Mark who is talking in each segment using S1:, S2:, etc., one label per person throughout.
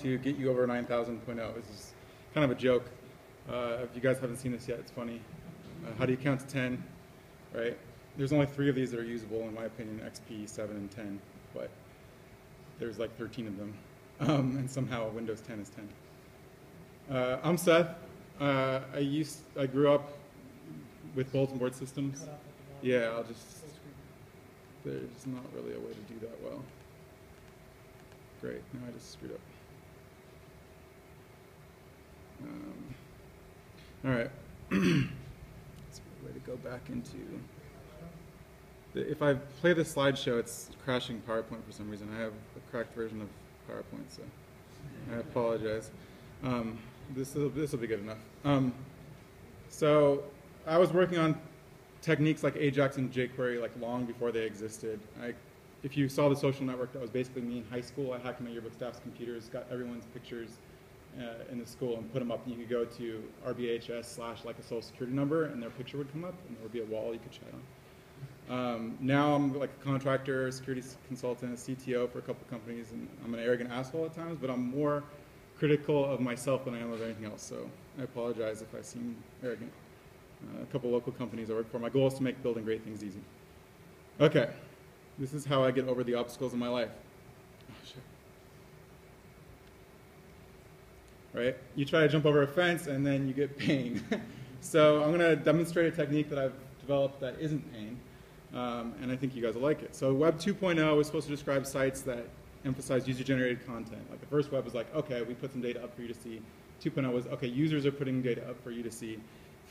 S1: to get you over 9,000.0. This is kind of a joke. If you guys haven't seen this yet, it's funny. How do you count to 10, right? There's only 3 of these that are usable, in my opinion, XP, 7, and 10. But there's like 13 of them. And somehow Windows 10 is 10. I'm Seth. I grew up with bulletin board systems. Yeah, there's not really a way to do that well. Great, now I just screwed up. All right, that's a way to go back into. If I play the slideshow, it's crashing PowerPoint for some reason. I have a cracked version of PowerPoint, so I apologize. This will be good enough. So I was working on techniques like Ajax and jQuery like long before they existed. If you saw the social network, that was basically me in high school. I hacked my yearbook staff's computers, got everyone's pictures in the school and put them up. And you could go to RBHS / like a social security number, and their picture would come up, and there would be a wall you could chat on. Now I'm like a contractor, security consultant, a CTO for a couple companies, and I'm an arrogant asshole at times, but I'm more critical of myself than I am of anything else, so I apologize if I seem arrogant. A couple local companies I work for. My goal is to make building great things easy. Okay, this is how I get over the obstacles in my life. Oh, shit. Right? You try to jump over a fence and then you get pain. So I'm going to demonstrate a technique that I've developed that isn't pain, and I think you guys will like it. So Web 2.0 is supposed to describe sites that emphasize user-generated content. Like the first web was like, okay, we put some data up for you to see. 2.0 was, okay, users are putting data up for you to see.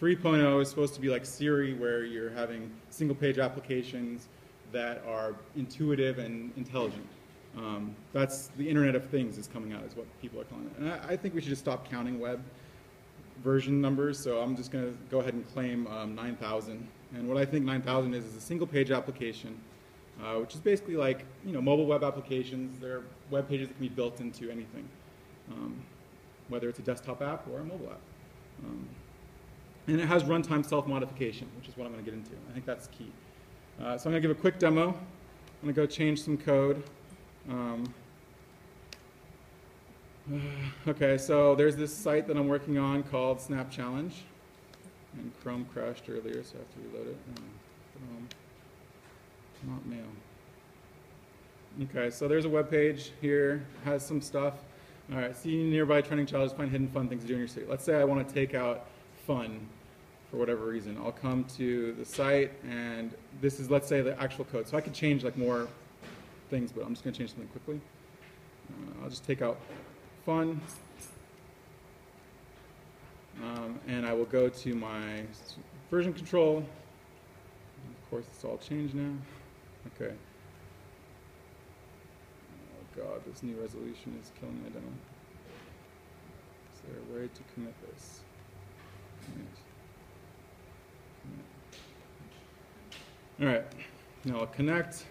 S1: 3.0 is supposed to be like Siri, where you're having single-page applications that are intuitive and intelligent. That's the Internet of Things is coming out, is what people are calling it. And I think we should just stop counting web version numbers, so I'm just going to go ahead and claim 9,000. And what I think 9,000 is a single-page application, which is basically like, mobile web applications. They're web pages that can be built into anything, whether it's a desktop app or a mobile app. And it has runtime self-modification, which is what I'm going to get into. I think that's key. So I'm going to give a quick demo. I'm going to go change some code. Okay, so there's this site that I'm working on called Snap Challenge. And Chrome crashed earlier, so I have to reload it. Chrome, not mail. Okay, so there's a web page here, has some stuff. All right, see nearby trending challenges, find hidden fun things to do in your city. Let's say I want to take out fun for whatever reason. I'll come to the site, and this is, let's say, the actual code. So I could change like more things, but I'm just going to change something quickly. I'll just take out fun, and I will go to my version control. Of course, it's all changed now. Okay. Oh God, this new resolution is killing my demo. Is there a way to commit this? All right, now I'll connect.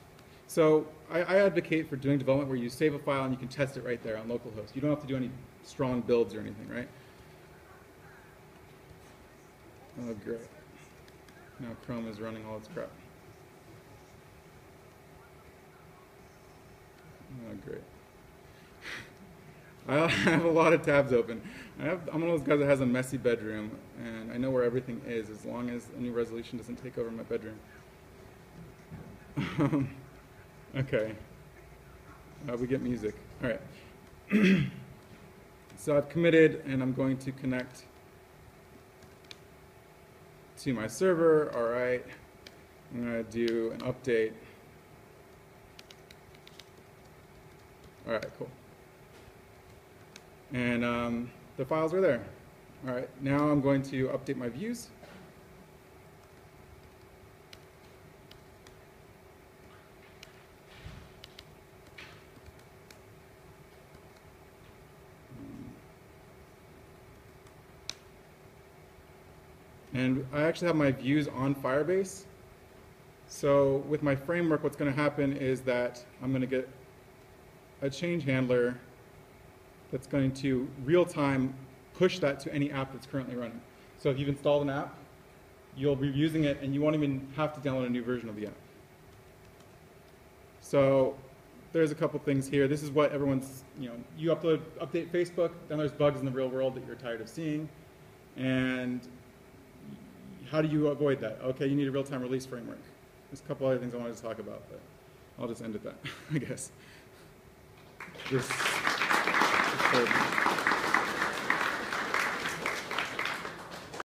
S1: So I advocate for doing development where you save a file and you can test it right there on localhost. You don't have to do any strong builds or anything, right? Oh, great. Now Chrome is running all its crap. Oh, great. I have a lot of tabs open. I'm one of those guys that has a messy bedroom, and I know where everything is as long as a new resolution doesn't take over my bedroom. Okay. We get music. All right. So I've committed, and I'm going to connect to my server. All right. I'm going to do an update. All right, cool. And the files are there. All right, now I'm going to update my views. And I actually have my views on Firebase. So with my framework, what's going to happen is that I'm going to get a change handler that's going to real-time push that to any app that's currently running. So if you've installed an app, you'll be using it, and you won't even have to download a new version of the app. So there's a couple things here. This is what everyone's, you update Facebook, then there's bugs in the real world that you're tired of seeing. And how do you avoid that? Okay, you need a real-time release framework. There's a couple other things I wanted to talk about, but I'll just end at that, I guess. This